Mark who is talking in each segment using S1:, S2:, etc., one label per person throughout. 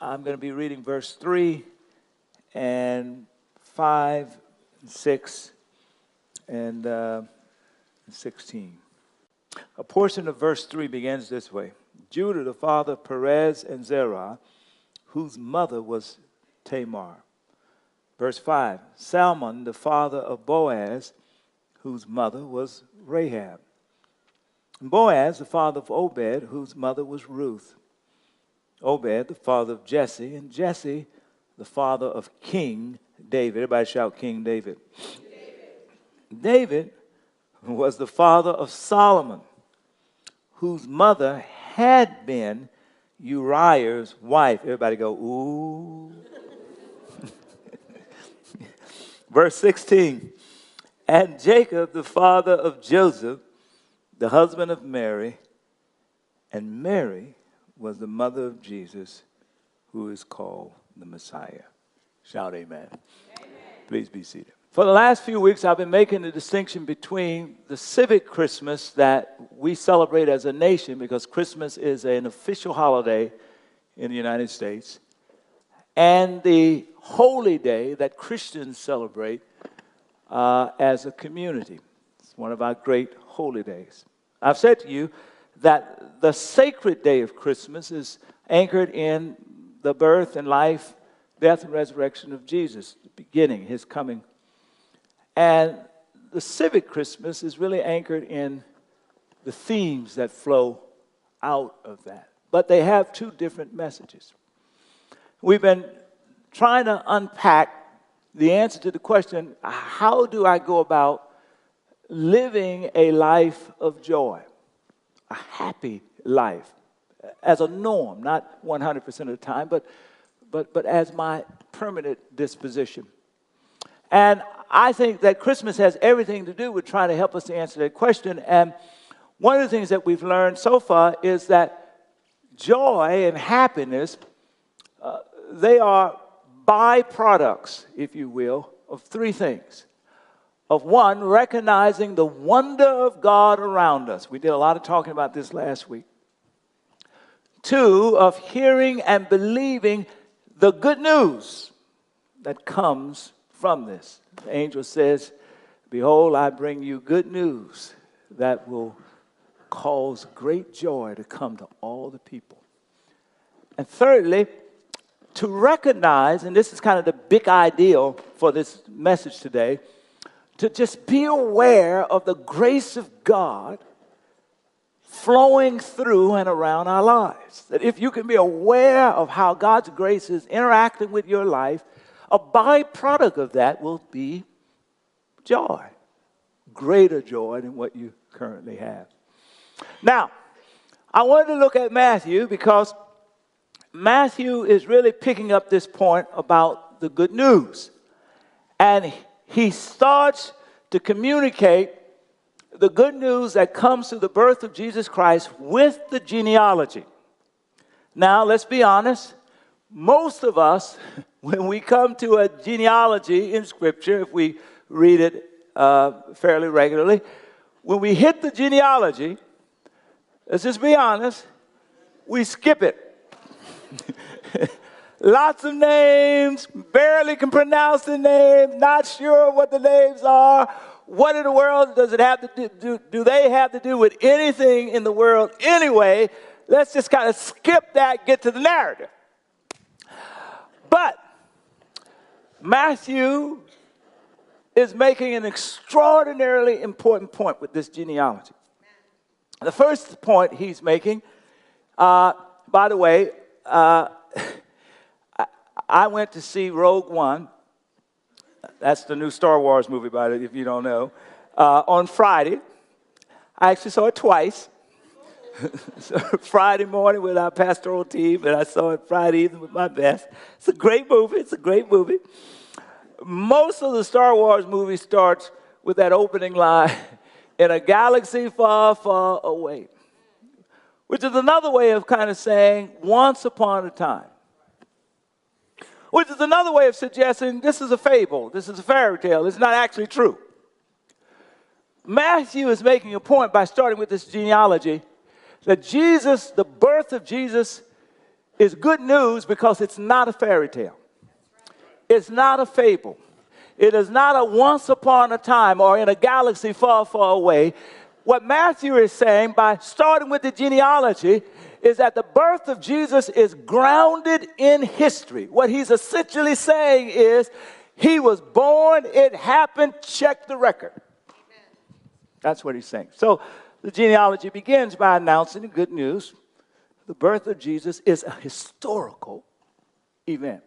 S1: I'm going to be reading verse 3 and 5, 6, and 16. A portion of verse 3 begins this way. Judah, the father of Perez and Zerah, whose mother was Tamar. Verse 5, Salmon, the father of Boaz, whose mother was Rahab. And Boaz, the father of Obed, whose mother was Ruth. Obed, the father of Jesse, and Jesse, the father of King David. Everybody shout King David. David was the father of Solomon, whose mother had been Uriah's wife. Everybody go, ooh. Verse 16, and Jacob, the father of Joseph, the husband of Mary, and Mary was the mother of Jesus, who is called the Messiah. Shout amen. Amen. Please be seated. For the last few weeks, I've been making the distinction between the civic Christmas that we celebrate as a nation, because Christmas is an official holiday in the United States, and the holy day that Christians celebrate as a community. It's one of our great holy days. I've said to you that the sacred day of Christmas is anchored in the birth and life, death and resurrection of Jesus, the beginning, his coming. And the civic Christmas is really anchored in the themes that flow out of that. But they have two different messages. We've been trying to unpack the answer to the question, how do I go about living a life of joy, a happy life, as a norm, not 100% of the time, but as my permanent disposition. And I think that Christmas has everything to do with trying to help us to answer that question. And one of the things that we've learned so far is that joy and happiness, they are byproducts, if you will, of three things. Of one, recognizing the wonder of God around us. We did a lot of talking about this last week. Two, of hearing and believing the good news that comes from this. The angel says, behold, I bring you good news that will cause great joy to come to all the people. And thirdly, to recognize, and this is kind of the big ideal for this message today, to just be aware of the grace of God flowing through and around our lives. That if you can be aware of how God's grace is interacting with your life, a byproduct of that will be joy, greater joy than what you currently have. Now, I wanted to look at Matthew because Matthew is really picking up this point about the good news. And he starts to communicate the good news that comes through the birth of Jesus Christ with the genealogy. Now, let's be honest. Most of us, when we come to a genealogy in Scripture, if we read it fairly regularly, when we hit the genealogy, let's just be honest, we skip it. Lots of names, barely can pronounce the names, not sure what the names are. What in the world does it have to do they have to do with anything in the world anyway? Let's just kind of skip that, get to the narrative. But Matthew is making an extraordinarily important point with this genealogy. The first point he's making, by the way, I went to see Rogue One. That's the new Star Wars movie, by the way, if you don't know. On Friday. I actually saw it twice. So Friday morning with our pastoral team, and I saw it Friday evening with my best. It's a great movie. It's a great movie. Most of the Star Wars movie starts with that opening line, in a galaxy far, far away, which is another way of kind of saying once upon a time, which is another way of suggesting this is a fable, this is a fairy tale, it's not actually true. Matthew is making a point by starting with this genealogy that Jesus, the birth of Jesus, is good news because it's not a fairy tale. It's not a fable. It is not a once upon a time or in a galaxy far, far away. What Matthew is saying by starting with the genealogy is that the birth of Jesus is grounded in history. What he's essentially saying is he was born, it happened, check the record. That's what he's saying. So the genealogy begins by announcing the good news. The birth of Jesus is a historical event.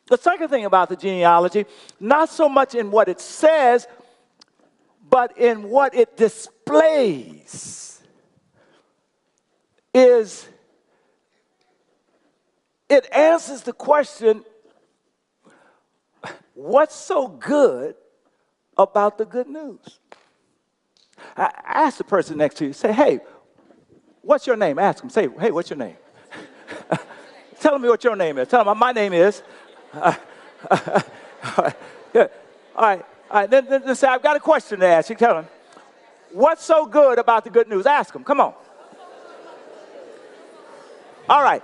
S1: The second thing about the genealogy, not so much in what it says, but in what it displays, is it answers the question, what's so good about the good news? Ask the person next to you, say, hey, what's your name? Ask them, say, hey, what's your name? Tell me what your name is. Tell them my name is. All right. Then say, I've got a question to ask you. Tell them, what's so good about the good news? Ask them. Come on. All right.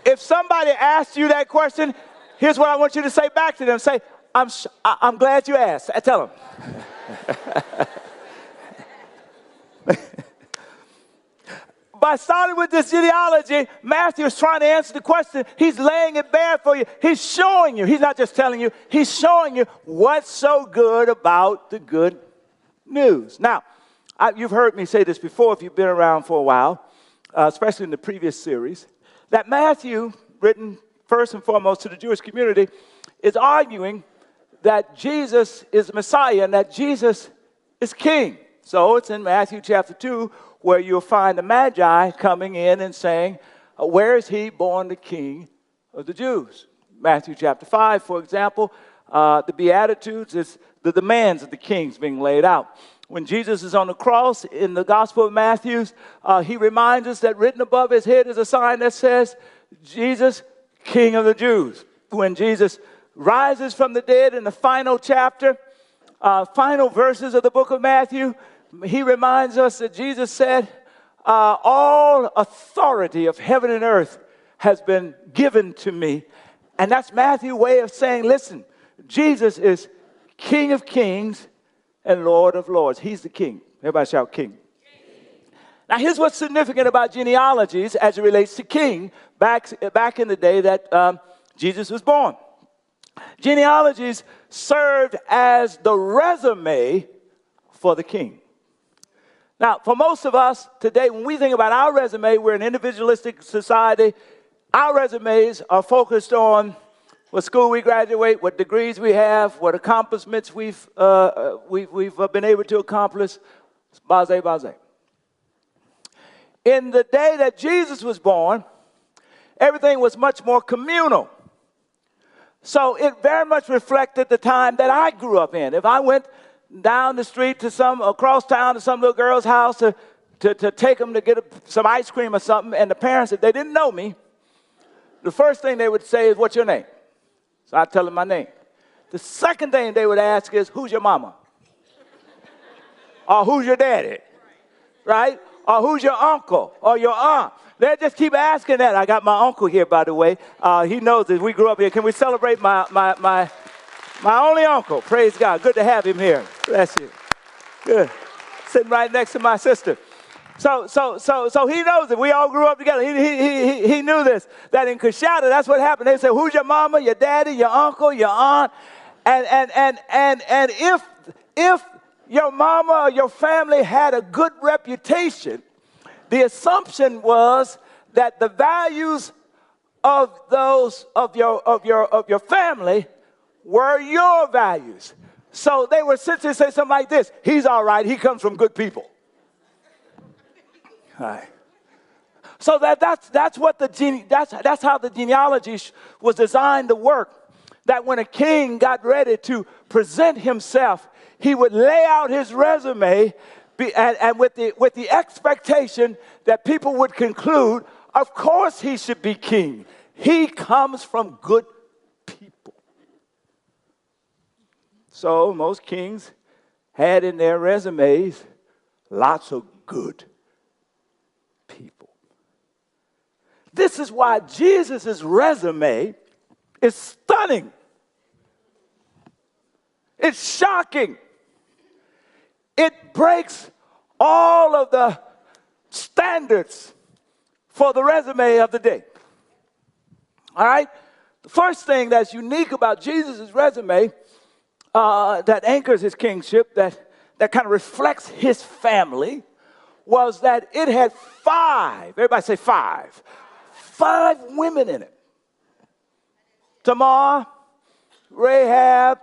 S1: If somebody asks you that question, here's what I want you to say back to them. Say, I'm glad you asked. Tell them. By starting with this genealogy, Matthew is trying to answer the question. He's laying it bare for you. He's showing you. He's not just telling you. He's showing you what's so good about the good news. Now, you've heard me say this before if you've been around for a while, especially in the previous series, that Matthew, written first and foremost to the Jewish community, is arguing that Jesus is the Messiah and that Jesus is king. So it's in Matthew chapter 2 where you'll find the Magi coming in and saying, where is he born the king of the Jews? Matthew chapter 5, for example, the Beatitudes is the demands of the kings being laid out. When Jesus is on the cross in the Gospel of Matthew, he reminds us that written above his head is a sign that says, Jesus, King of the Jews. When Jesus rises from the dead in the final chapter, final verses of the book of Matthew, he reminds us that Jesus said, all authority of heaven and earth has been given to me. And that's Matthew's way of saying, listen, Jesus is King of kings and Lord of lords. He's the king. Everybody shout king. Now, here's what's significant about genealogies as it relates to king back in the day that Jesus was born. Genealogies served as the resume for the king. Now, for most of us today, when we think about our resume, we're an individualistic society. Our resumes are focused on what school we graduate, what degrees we have, what accomplishments we've been able to accomplish. Base. In the day that Jesus was born, everything was much more communal. So it very much reflected the time that I grew up in. If I went down the street to across town to some little girl's house to take them to get some ice cream or something, and the parents, if they didn't know me, the first thing they would say is, what's your name? So I'd tell them my name. The second thing they would ask is, who's your mama? Or who's your daddy? Right? Or who's your uncle or your aunt? They just keep asking that. I got my uncle here, by the way. He knows that we grew up here. Can we celebrate my only uncle? Praise God. Good to have him here. Bless you. Good. Sitting right next to my sister. So he knows that we all grew up together. He knew this, that in Coshada, that's what happened. They say, who's your mama, your daddy, your uncle, your aunt? And if your mama or your family had a good reputation, the assumption was that the values of those of your family were your values. So they would essentially say something like this: he's all right, he comes from good people. All right. So that's how the genealogy was designed to work. That when a king got ready to present himself, he would lay out his resume and with the expectation that people would conclude, of course he should be king. He comes from good people. So most kings had in their resumes lots of good people. This is why Jesus' resume is stunning. It's shocking. It breaks all of the standards for the resume of the day. All right? The first thing that's unique about Jesus' resume that anchors his kingship, that kind of reflects his family, was that it had everybody say five women in it. Tamar, Rahab,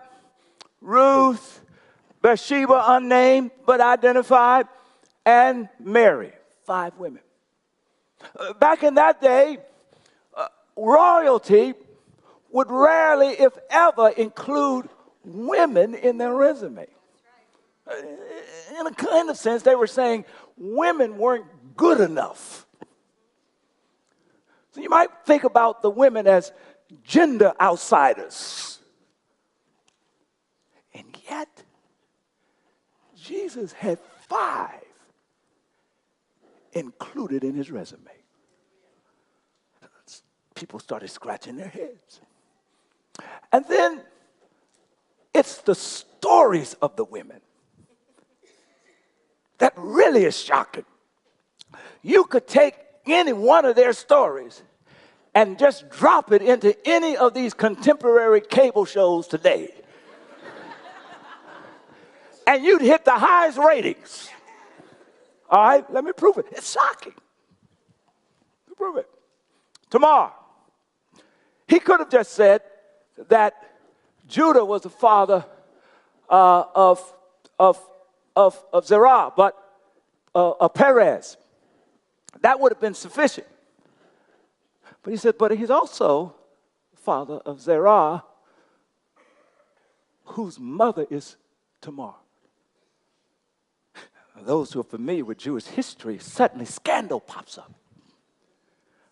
S1: Ruth, Bathsheba, unnamed but identified, and Mary. 5 women. Back in that day, royalty would rarely, if ever, include women in their resume. In a kind of sense, they were saying women weren't good enough. So you might think about the women as gender outsiders. And yet, Jesus had 5 included in his resume. People started scratching their heads. And then it's the stories of the women that really is shocking. You could take any one of their stories and just drop it into any of these contemporary cable shows today. And you'd hit the highest ratings. All right, let me prove it. It's shocking. Let me prove it. Tamar. He could have just said that Judah was the father of Zerah, but of Perez. That would have been sufficient. But he said, but he's also the father of Zerah, whose mother is Tamar. Those who are familiar with Jewish history, suddenly scandal pops up.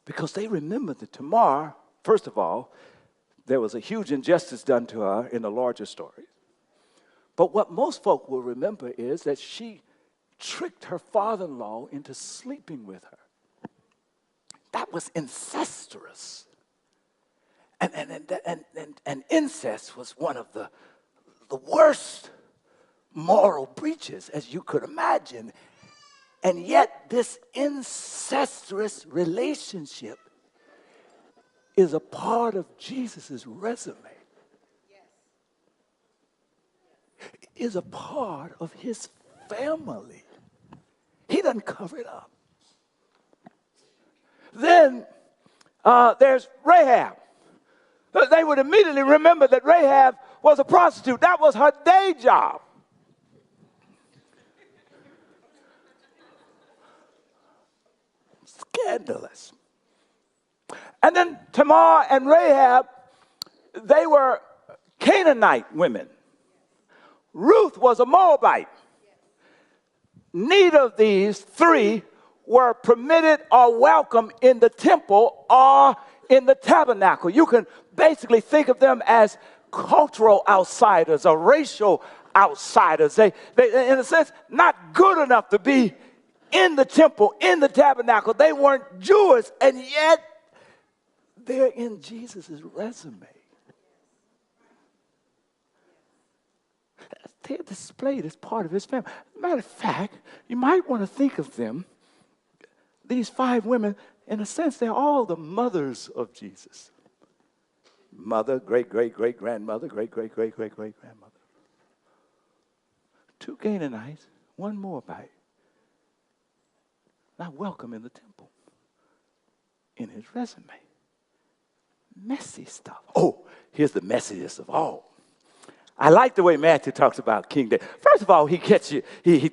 S1: Because they remember that Tamar, first of all, there was a huge injustice done to her in the larger story. But what most folk will remember is that she tricked her father-in-law into sleeping with her. That was incestuous. And incest was one of the worst moral breaches, as you could imagine. And yet this incestuous relationship is a part of Jesus' resume. Is a part of his family. He doesn't cover it up. Then there's Rahab. They would immediately remember that Rahab was a prostitute. That was her day job. Scandalous. And then Tamar and Rahab, they were Canaanite women. Ruth was a Moabite. Neither of these 3 were permitted or welcome in the temple or in the tabernacle. You can basically think of them as cultural outsiders or racial outsiders. They in a sense, not good enough to be in the temple, in the tabernacle. They weren't Jewish, and yet they're in Jesus' resume. They're displayed as part of his family. Matter of fact, you might want to think of them, these 5 women, in a sense, they're all the mothers of Jesus. Mother, great-great-great-grandmother, great-great-great-great-great-grandmother. 2 Canaanites, 1 Moabite. Not welcome in the temple. In his resume. Messy stuff. Oh, here's the messiest of all. I like the way Matthew talks about King David. First of all, he gets you, he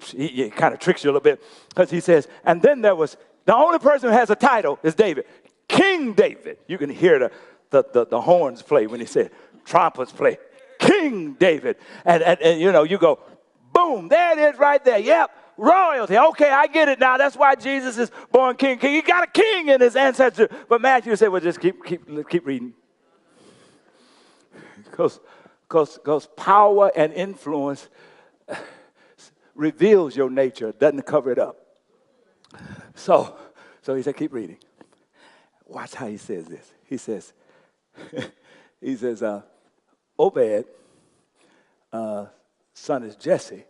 S1: kind of tricks you a little bit, because he says, and then there was, the only person who has a title is David. King David. You can hear the horns play when he said, trumpets play. King David. And you know, you go, boom, there it is right there. Yep, royalty. Okay, I get it now. That's why Jesus is born king. He got a king in his ancestry. But Matthew said, well, just keep reading. Because power and influence reveals your nature, doesn't cover it up. So he said, keep reading. Watch how he says this. He says, Obed, son is Jesse.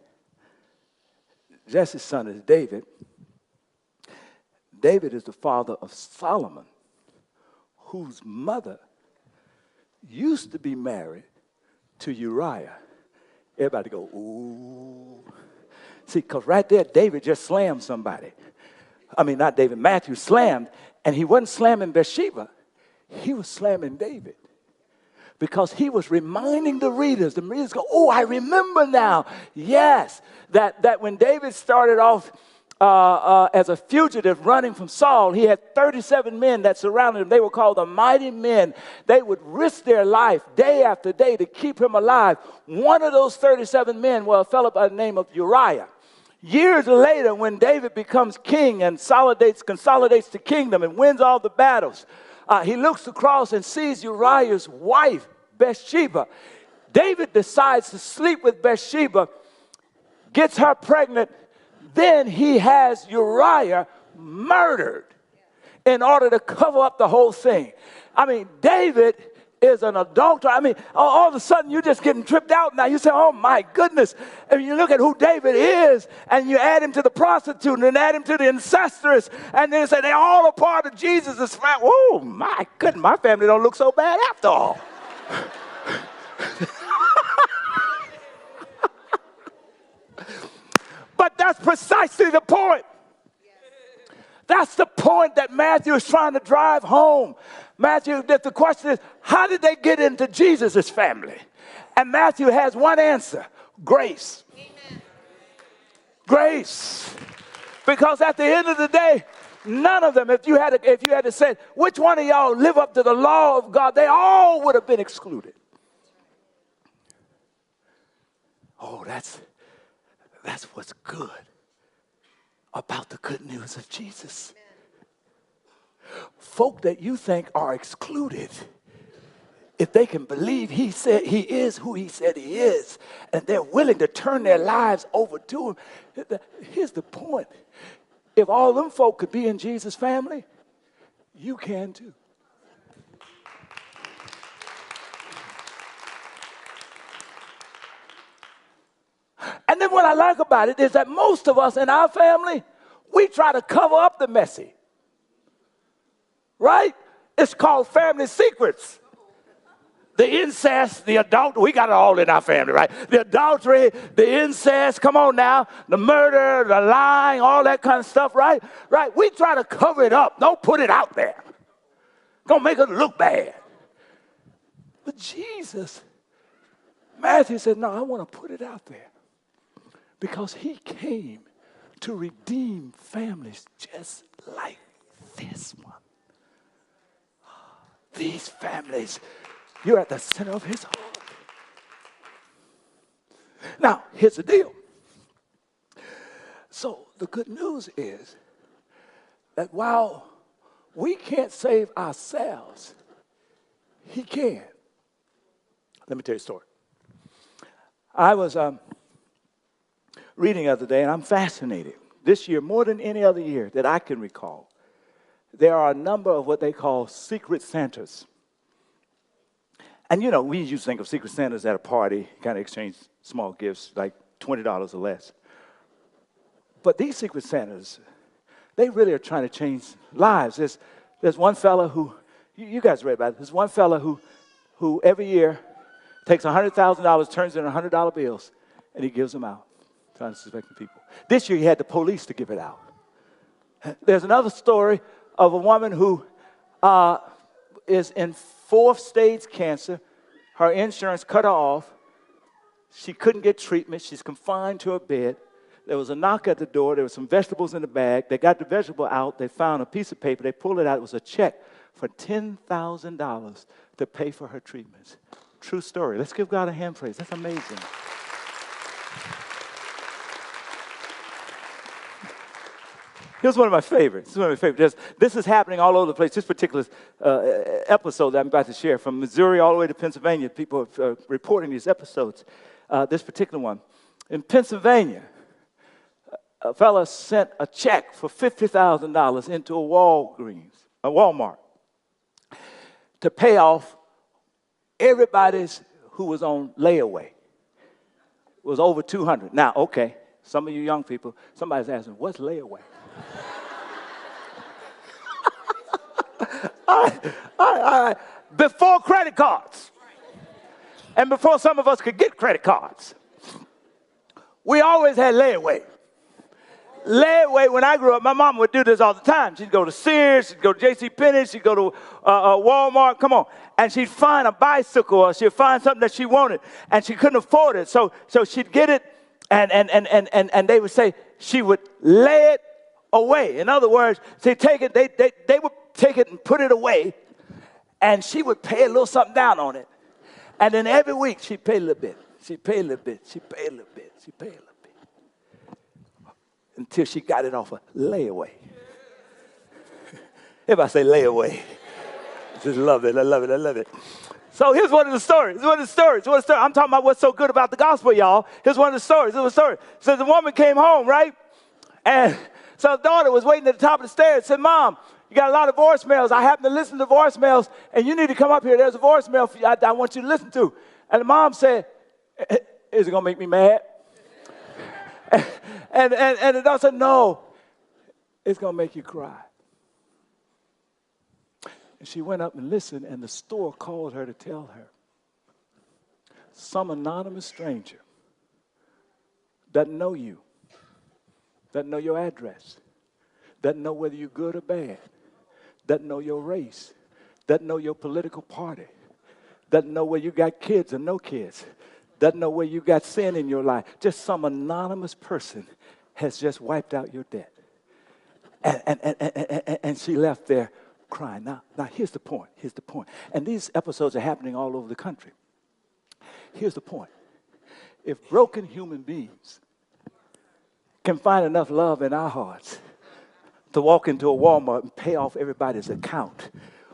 S1: Jesse's son is David. David is the father of Solomon, whose mother used to be married to Uriah. Everybody go, ooh. See, because right there, David just slammed somebody. I mean, not David, Matthew slammed. And he wasn't slamming Bathsheba. He was slamming David. Because he was reminding the readers go, oh, I remember now. Yes, that when David started off as a fugitive running from Saul, he had 37 men that surrounded him. They were called the mighty men. They would risk their life day after day to keep him alive. One of those 37 men was a fellow by the name of Uriah. Years later, when David becomes king and consolidates the kingdom and wins all the battles, he looks across and sees Uriah's wife, Bathsheba. David decides to sleep with Bathsheba, gets her pregnant. Then he has Uriah murdered in order to cover up the whole thing. I mean, David is an adulterer. I mean, all of a sudden you're just getting tripped out now. You say, oh my goodness. And you look at who David is and you add him to the prostitute and add him to the incestuous. And then say they're all a part of Jesus' family. Oh my goodness, my family don't look so bad after all. But that's precisely the point. That's the point that Matthew is trying to drive home. Matthew, the question is, how did they get into Jesus' family? And Matthew has one answer: grace. Amen. Grace. Because at the end of the day, none of them, if you had to say, which one of y'all live up to the law of God, they all would have been excluded. Oh, that's what's good about the good news of Jesus. Folk that you think are excluded, if they can believe he said he is who he said he is, and they're willing to turn their lives over to him. Here's the point. If all them folk could be in Jesus' family, you can too. And then what I like about it is that most of us in our family, we try to cover up the messy. Right? It's called family secrets. The incest, the adultery, we got it all in our family, right? The adultery, the incest, come on now, the murder, the lying, all that kind of stuff, right? Right? We try to cover it up. Don't put it out there. Don't make it look bad. But Jesus, Matthew said, no, I want to put it out there. Because he came to redeem families just like this one. These families, you're at the center of his heart. Now, here's the deal. So the good news is that while we can't save ourselves, he can. Let me tell you a story. I was reading the other day, and I'm fascinated. This year, more than any other year that I can recall, there are a number of what they call secret Santas. And, you know, we usually think of secret Santas at a party, kind of exchange small gifts, like $20 or less. But these secret Santas, they really are trying to change lives. There's one fella who, you guys read about it, there's one fella who every year takes $100,000, turns in $100 bills, and he gives them out to unsuspecting people. This year he had the police to give it out. There's another story of a woman who is in 4th stage cancer. Her insurance cut her off. She couldn't get treatment. She's confined to her bed. There was a knock at the door. There were some vegetables in the bag. They got the vegetable out. They found a piece of paper. They pulled it out. It was a check for $10,000 to pay for her treatments. True story. Let's give God a hand praise. That's amazing. Here's one of my favorites. This is happening all over the place. This particular episode that I'm about to share, from Missouri all the way to Pennsylvania, people are reporting these episodes. This particular one. In Pennsylvania, a fella sent a check for $50,000 into a Walmart. to pay off everybody's who was on layaway. It was over 200. Now, okay, some of you young people, somebody's asking, what's layaway? All right. Before credit cards, and before some of us could get credit cards, we always had layaway. Layaway, when I grew up, my mom would do this all the time. She'd go to Sears, she'd go to JCPenney, she'd go to Walmart, come on. And she'd find a bicycle or she'd find something that she wanted and she couldn't afford it. So she'd get it and they would say she would lay it away. In other words, they would take it and put it away and she would pay a little something down on it. And then every week she'd pay a little bit. She'd pay a little bit. She'd pay a little bit. She'd pay a little bit. Until she got it off a layaway. Everybody say layaway. Just love it. I love it. I love it. So here's one of the stories. I'm talking about what's so good about the gospel, y'all. Here's one of the stories. So the woman came home, right? And so the daughter was waiting at the top of the stairs. Said, Mom, you got a lot of voicemails. I happen to listen to voicemails, and you need to come up here. There's a voicemail for you I want you to listen to. And the mom said, is it going to make me mad? And the daughter said, no, it's going to make you cry. And she went up and listened, and the store called her to tell her. Some anonymous stranger doesn't know you, doesn't know your address, doesn't know whether you're good or bad, doesn't know your race, doesn't know your political party, doesn't know whether you got kids or no kids, doesn't know where you got sin in your life. Just some anonymous person has just wiped out your debt. And she left there crying. Now here's the point. And these episodes are happening all over the country. Here's the point. If broken human beings can find enough love in our hearts to walk into a Walmart and pay off everybody's account,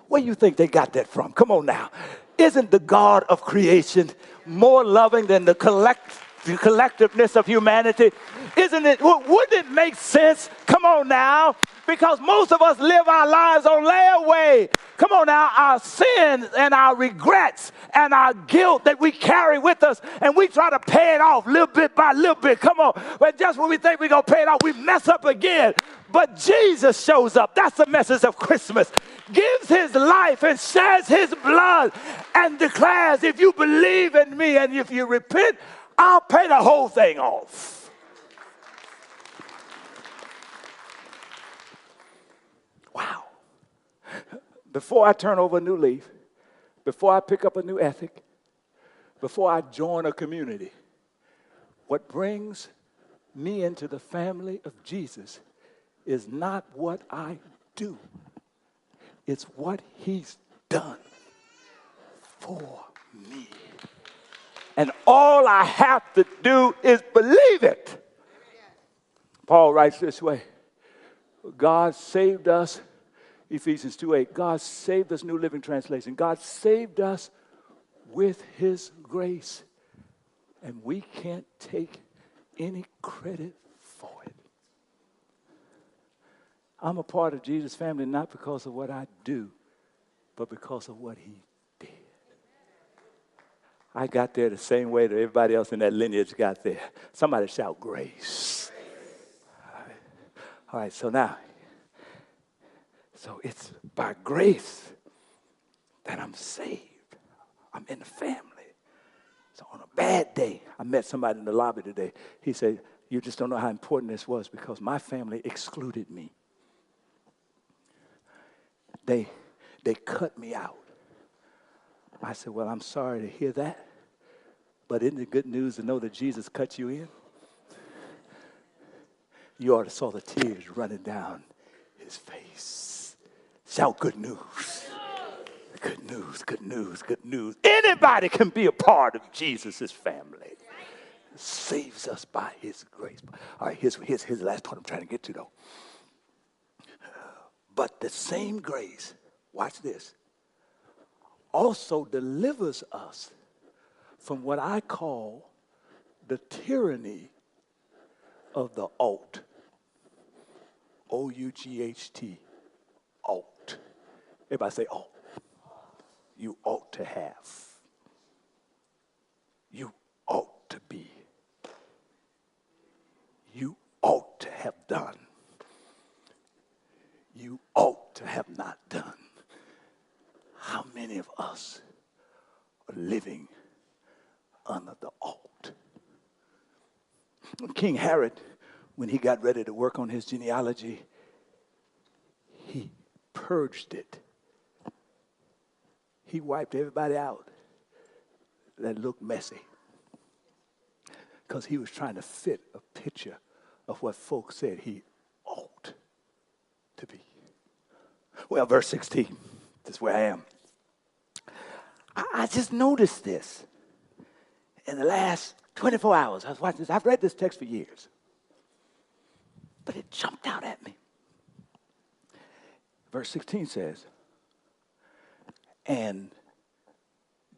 S1: where do you think they got that from? Come on now. Isn't the God of creation more loving than the collectiveness of humanity? Isn't it? Wouldn't it make sense? Come on now. Because most of us live our lives on layaway. Come on now. Our sins and our regrets and our guilt that we carry with us, and we try to pay it off little bit by little bit. Come on. But just when we think we're going to pay it off, we mess up again. But Jesus shows up. That's the message of Christmas. Gives his life and sheds his blood and declares, if you believe in me and if you repent, I'll pay the whole thing off. Wow. Before I turn over a new leaf, before I pick up a new ethic, before I join a community, what brings me into the family of Jesus is not what I do. It's what he's done for me. And all I have to do is believe it. Paul writes this way. God saved us, Ephesians 2:8. God saved us, New Living Translation. God saved us with his grace. And we can't take any credit for it. I'm a part of Jesus' family not because of what I do, but because of what he did. I got there the same way that everybody else in that lineage got there. Somebody shout grace. All right, so now, it's by grace that I'm saved. I'm in the family. So on a bad day, I met somebody in the lobby today. He said, you just don't know how important this was because my family excluded me. They cut me out. I said, well, I'm sorry to hear that, but isn't it good news to know that Jesus cut you in? You ought to saw the tears running down his face. Shout good news. Good news, good news, good news. Anybody can be a part of Jesus' family. Saves us by his grace. All right, here's the last part I'm trying to get to, though. But the same grace, watch this, also delivers us from what I call the tyranny of the alt. O-U-G-H-T, alt. Everybody say alt. you ought to have. You ought to be. You ought to have done. You ought to have not done. How many of us are living under the ought? King Herod, when he got ready to work on his genealogy, he purged it. He wiped everybody out that looked messy because he was trying to fit a picture of what folks said he ought to be. Well, verse 16, this is where I am. I just noticed this in the last 24 hours. I was watching this. I've read this text for years, but it jumped out at me. Verse 16 says, and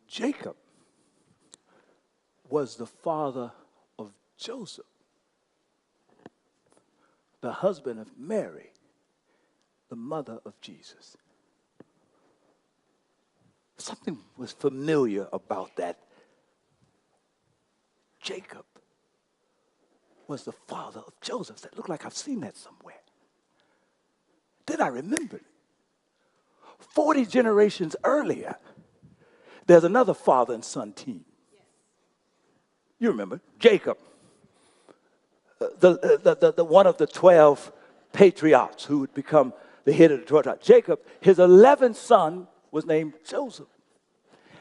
S1: Jacob was the father of Joseph, the husband of Mary, the mother of Jesus. Something was familiar about that. Jacob was the father of Joseph. That looked like I've seen that somewhere. Then I remembered. 40 generations earlier, there's another father and son team. You remember, Jacob, the one of the 12 patriarchs who would become the head of the 12 tribes. Jacob, his 11th son was named Joseph.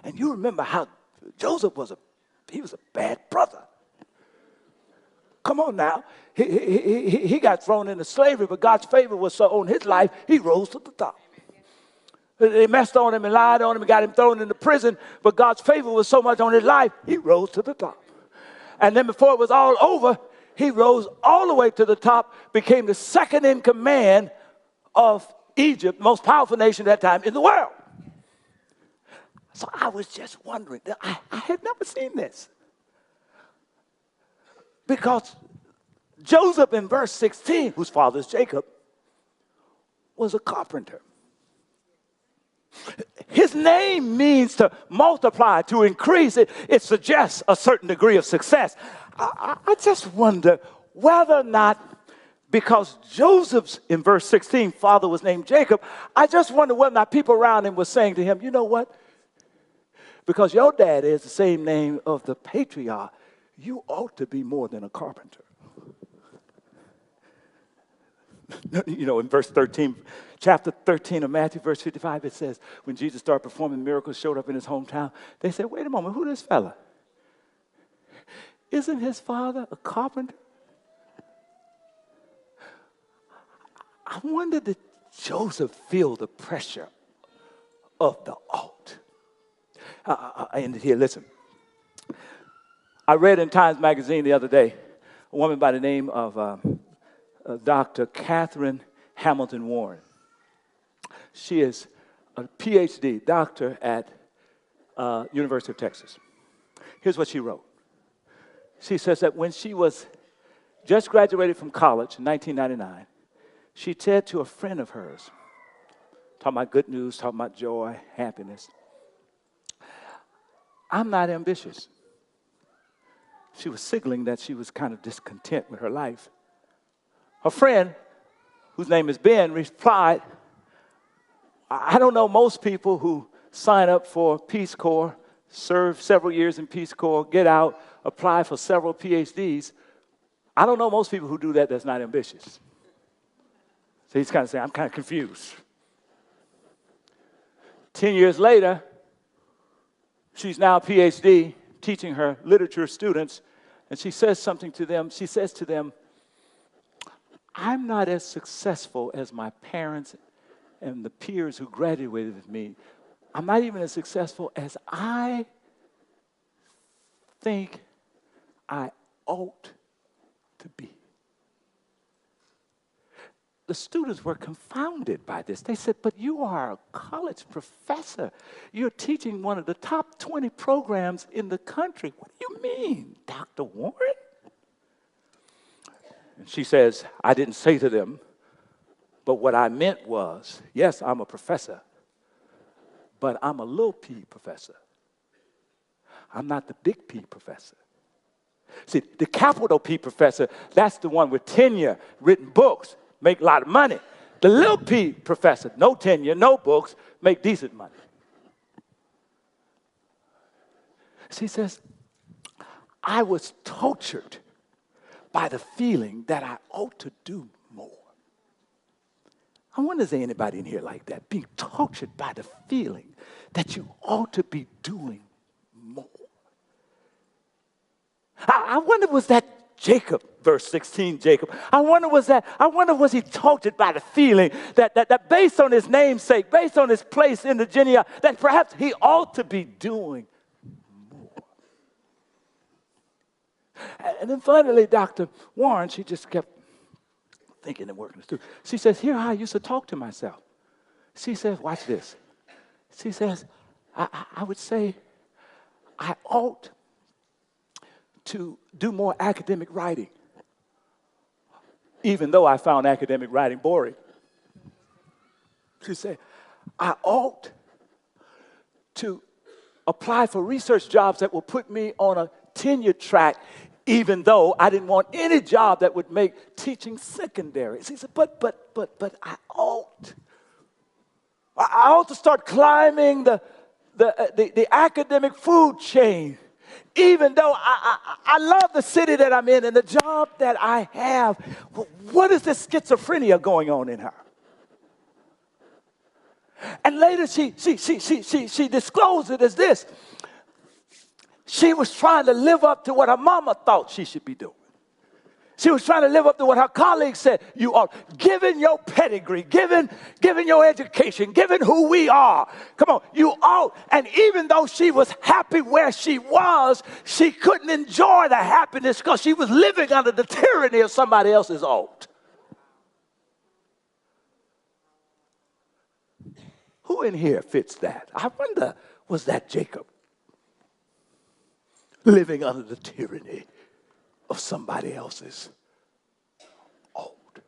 S1: And you remember how Joseph was a bad brother. Come on now. He got thrown into slavery, but God's favor was so on his life, he rose to the top. They messed on him and lied on him and got him thrown into prison, but God's favor was so much on his life, he rose to the top. And then before it was all over, he rose all the way to the top, became the second in command of Egypt, the most powerful nation at that time in the world. So I was just wondering, I had never seen this. Because Joseph in verse 16, whose father is Jacob, was a carpenter. His name means to multiply, to increase. It suggests a certain degree of success. I just wonder whether or not, because Joseph's, in verse 16, father was named Jacob, I just wonder whether or not people around him were saying to him, you know what? Because your dad is the same name of the patriarch, you ought to be more than a carpenter. You know, in verse 13, chapter 13 of Matthew, verse 55, it says, when Jesus started performing miracles, showed up in his hometown, they said, wait a moment, who is this fella? Isn't his father a carpenter? I wonder, did Joseph feel the pressure of the ought? I ended here, listen. I read in Times Magazine the other day, a woman by the name of Dr. Catherine Hamilton Warren. She is a PhD doctor at University of Texas. Here's what she wrote. She says that when she was just graduated from college in 1999, she said to a friend of hers, talking about good news, talking about joy, happiness, I'm not ambitious. She was signaling that she was kind of discontent with her life. Her friend, whose name is Ben, replied, I don't know most people who sign up for Peace Corps, serve several years in Peace Corps, get out, apply for several PhDs. I don't know most people who do that that's not ambitious. So he's kind of saying, I'm kind of confused. 10 years later, she's now a PhD, teaching her literature students, and she says something to them. She says to them, I'm not as successful as my parents and the peers who graduated with me. I'm not even as successful as I think I ought to be. The students were confounded by this. They said, but you are a college professor. You're teaching one of the top 20 programs in the country. What do you mean, Dr. Warren? And she says, I didn't say to them, but what I meant was, yes, I'm a professor,
S2: but I'm a little P professor. I'm not the big P professor. See, the capital P professor, that's the one with tenure, written books, make a lot of money. The little P professor, no tenure, no books, make decent money. She says, I was tortured by the feeling that I ought to do more. I wonder if there's anybody in here like that, being tortured by the feeling that you ought to be doing more. I wonder, was that Jacob, verse 16, Jacob? I wonder, was he tortured by the feeling that based on his namesake, based on his place in the genealogy, that perhaps he ought to be doing more. And then finally, Dr. Warren, she just kept thinking and working this through. She says, here how I used to talk to myself. She says, watch this. She says, I would say, I ought to do more academic writing, even though I found academic writing boring. She said, I ought to apply for research jobs that will put me on a tenure track, even though I didn't want any job that would make teaching secondary. She said, but I ought. I ought to start climbing the academic food chain, even though I love the city that I'm in and the job that I have. What is this schizophrenia going on in her? And later she disclosed it as this. She was trying to live up to what her mama thought she should be doing. She was trying to live up to what her colleagues said you ought. Given your pedigree, given your education, given who we are, come on, you ought. And even though she was happy where she was, she couldn't enjoy the happiness because she was living under the tyranny of somebody else's ought. Who in here fits that? I wonder, was that Jacob? Living under the tyranny of somebody else's ought.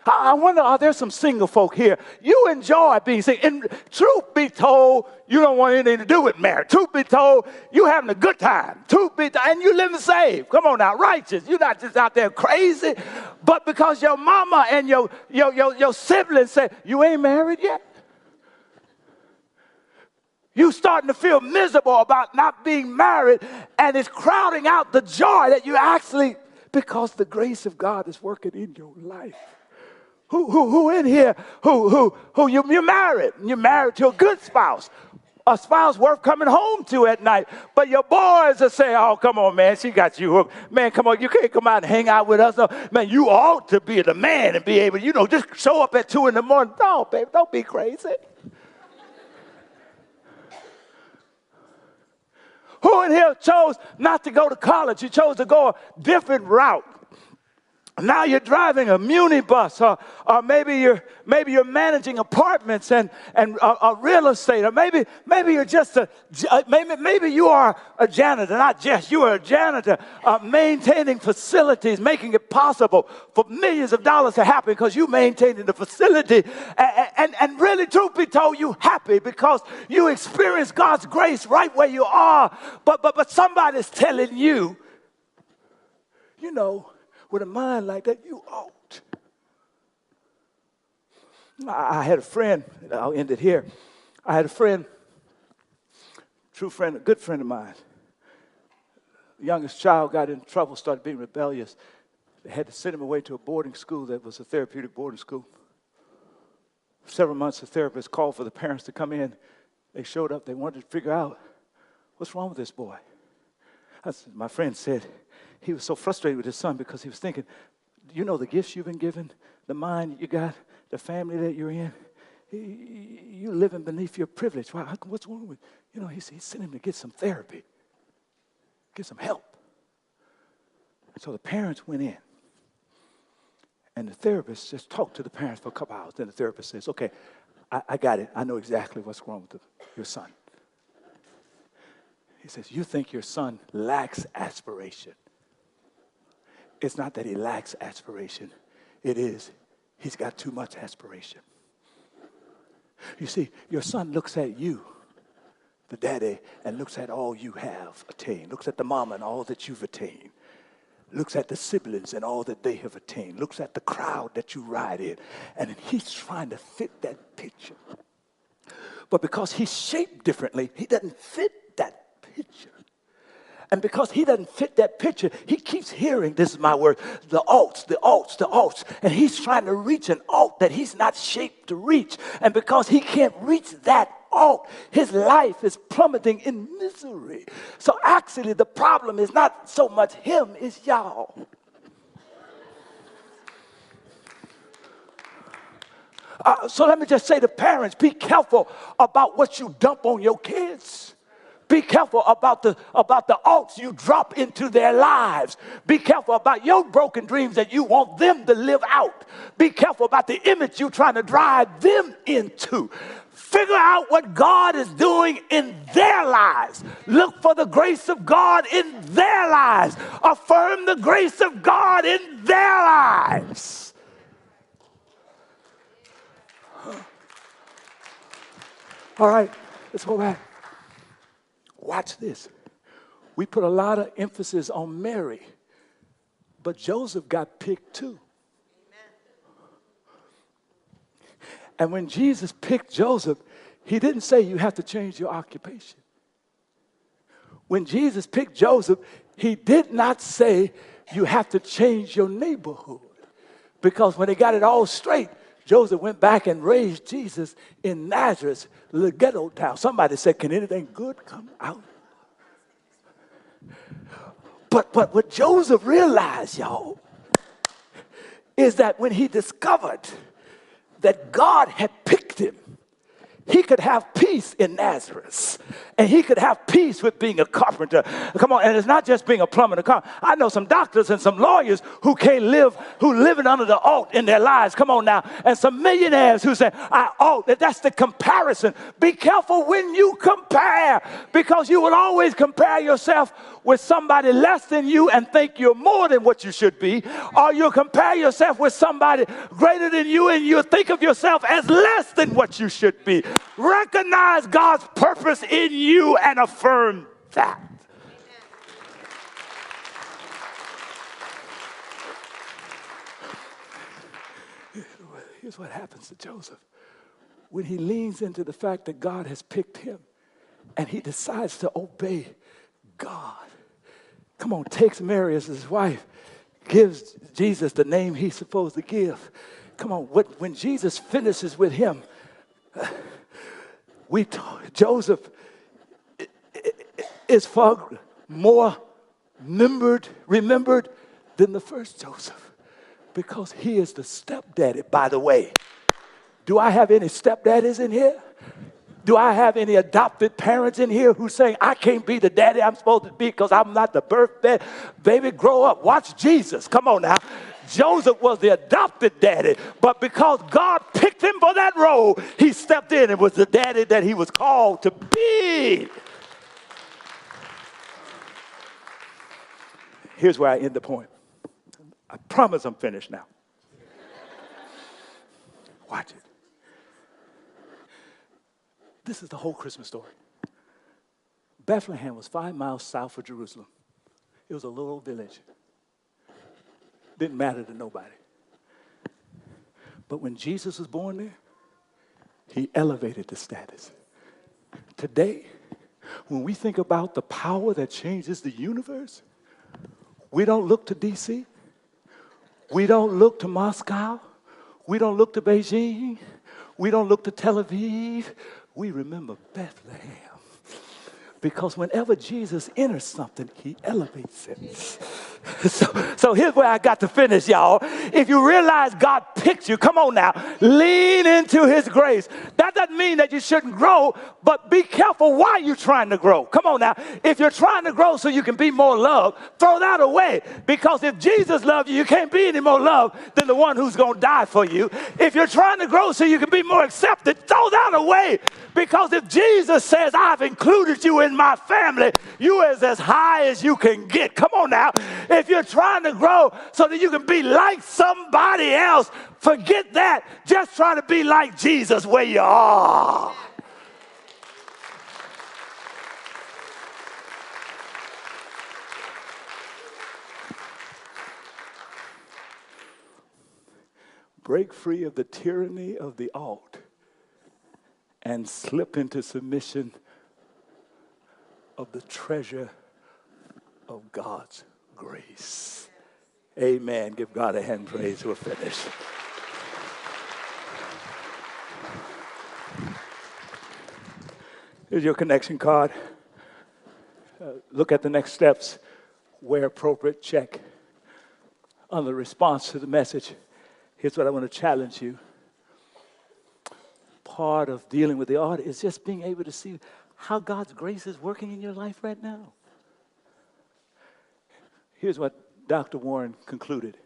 S2: I wonder, are there some single folk here? You enjoy being single. And truth be told, you don't want anything to do with marriage. Truth be told, you having a good time. Truth be told, and you living saved. Come on now, righteous. You're not just out there crazy. But because your mama and your siblings say, you ain't married yet. You starting to feel miserable about not being married, and it's crowding out the joy that you actually, because the grace of God is working in your life. Who in here, you're married, and you're married to a good spouse, a spouse worth coming home to at night, but your boys are saying, oh, come on, man, she got you hooked. Man, come on, you can't come out and hang out with us. No, man, you ought to be the man and be able, just show up at 2 in the morning. No, baby, don't be crazy. Who in here chose not to go to college? You chose to go a different route. Now you're driving a muni bus, or maybe you're managing apartments and real estate, or maybe you're just maybe you are a janitor, not just you are a janitor, maintaining facilities, making it possible for millions of dollars to happen because you maintaining the facility, and really, truth be told, you happy because you experience God's grace right where you are, but somebody's telling you, with a mind like that, you ought. I had a friend, I'll end it here. I had a friend, true friend, a good friend of mine. The youngest child got in trouble, started being rebellious. They had to send him away to a boarding school that was a therapeutic boarding school. Several months, the therapist called for the parents to come in. They showed up. They wanted to figure out, what's wrong with this boy? My friend said, he was so frustrated with his son because he was thinking, the gifts you've been given, the mind you got, the family that you're in, you're living beneath your privilege. What's wrong with, he sent him to get some therapy, get some help. So the parents went in, and the therapist just talked to the parents for a couple hours. Then the therapist says, okay, I got it. I know exactly what's wrong with your son. He says, you think your son lacks aspiration. It's not that he lacks aspiration. It is, he's got too much aspiration. You see, your son looks at you, the daddy, and looks at all you have attained. Looks at the mama and all that you've attained. Looks at the siblings and all that they have attained. Looks at the crowd that you ride in. And he's trying to fit that picture. But because he's shaped differently, he doesn't fit that picture. And because he doesn't fit that picture, he keeps hearing, this is my word, the alts, the alts, the alts. And he's trying to reach an alt that he's not shaped to reach. And because he can't reach that alt, his life is plummeting in misery. So actually the problem is not so much him, it's y'all. So let me just say to parents, be careful about what you dump on your kids. Be careful about the alts you drop into their lives. Be careful about your broken dreams that you want them to live out. Be careful about the image you're trying to drive them into. Figure out what God is doing in their lives. Look for the grace of God in their lives. Affirm the grace of God in their lives. All right, let's go back. Watch this. We put a lot of emphasis on Mary, but Joseph got picked too. Amen. And when Jesus picked Joseph, he didn't say you have to change your occupation. When Jesus picked Joseph, he did not say you have to change your neighborhood. Because when they got it all straight, Joseph went back and raised Jesus in Nazareth, the ghetto town. Somebody said, can anything good come out? But what Joseph realized, y'all, is that when he discovered that God had picked him, he could have peace in Nazareth. And he could have peace with being a carpenter. Come on, and it's not just being a plumber and a carpenter. I know some doctors and some lawyers who can't live, who living under the alt in their lives. Come on now. And some millionaires who say, I alt. That's the comparison. Be careful when you compare, because you will always compare yourself with somebody less than you and think you're more than what you should be. Or you'll compare yourself with somebody greater than you and you'll think of yourself as less than what you should be. Recognize God's purpose in you and affirm that. Here's what happens to Joseph. When he leans into the fact that God has picked him and he decides to obey God. Come on, takes Mary as his wife, gives Jesus the name he's supposed to give. Come on, when Jesus finishes with him, Joseph is far more remembered than the first Joseph, because he is the stepdaddy. By the way, do I have any stepdaddies in here? Do I have any adopted parents in here who saying, I can't be the daddy I'm supposed to be because I'm not the birthday? Baby, grow up. Watch Jesus. Come on now. Joseph was the adopted daddy, but because God picked him for that role, he stepped in and was the daddy that he was called to be. Here's where I end the point. I promise I'm finished now. Watch it. This is the whole Christmas story. Bethlehem was 5 miles south of Jerusalem. It was a little village. Didn't matter to nobody. But when Jesus was born there, he elevated the status. Today, when we think about the power that changes the universe, we don't look to D.C., we don't look to Moscow, we don't look to Beijing, we don't look to Tel Aviv, we remember Bethlehem. Because whenever Jesus enters something, he elevates it. So here's where I got to finish, y'all. If you realize God picked you, come on now, lean into his grace. That doesn't mean that you shouldn't grow, but be careful why you're trying to grow. Come on now. If you're trying to grow so you can be more loved, throw that away. Because if Jesus loved you, you can't be any more loved than the one who's going to die for you. If you're trying to grow so you can be more accepted, throw that away. Because if Jesus says, I've included you in my family, you is as high as you can get. Come on now. If you're trying to grow so that you can be like somebody else, forget that. Just try to be like Jesus where you are. Break free of the tyranny of the ought and slip into submission of the treasure of God's grace. Amen. Give God a hand praise. We're finished. Here's your connection card. Look at the next steps. Where appropriate, check. On the response to the message, here's what I want to challenge you. Part of dealing with the art is just being able to see how God's grace is working in your life right now. Here's what Dr. Warren concluded.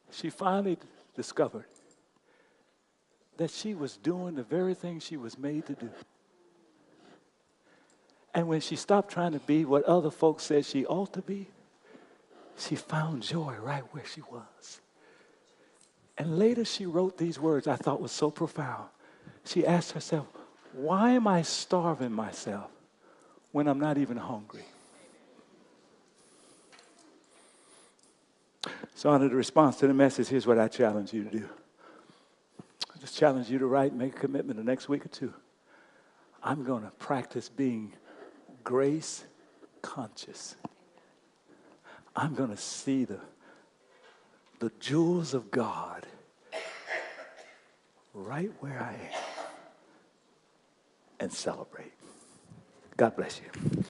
S2: She finally discovered that she was doing the very thing she was made to do. And when she stopped trying to be what other folks said she ought to be, she found joy right where she was. And later she wrote these words I thought was so profound. She asked herself, why am I starving myself when I'm not even hungry? So under the response to the message, here's what I challenge you to do. I just challenge you to write, make a commitment the next week or two. I'm going to practice being grace conscious. I'm going to see the jewels of God right where I am and celebrate. God bless you.